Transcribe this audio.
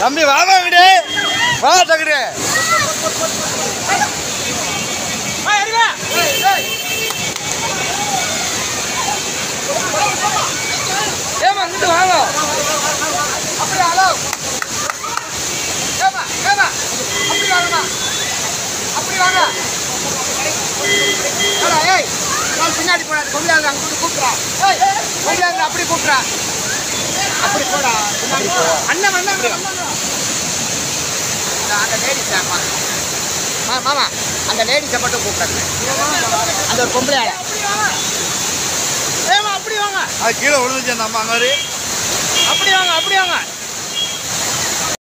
தம்பி வாங்கடே வா டக்குடே வா அடிவா ஏமா இங்க வாங்க அப்படியே ஹலோ ஏமா அப்படி வாங்கமா அப்படி வாங்க அட ஏய் நான் பின்னாடி போடா கொம்மியாங்க அங்க கூப்பிடுறா ஏய் கொம்மியாங்க அப்படி கூப்பிடுறா அப்படி போடா அண்ணன் அந்த லேடிஸ் மாமா அந்த லேடிஸை மட்டும் கூப்பிடுறேன் அந்த ஒரு பொம்பளையால ஏமா அப்படி வாங்க அது கீழே விழுந்துச்சு அந்த அம்மா மாதிரி அப்படி வாங்க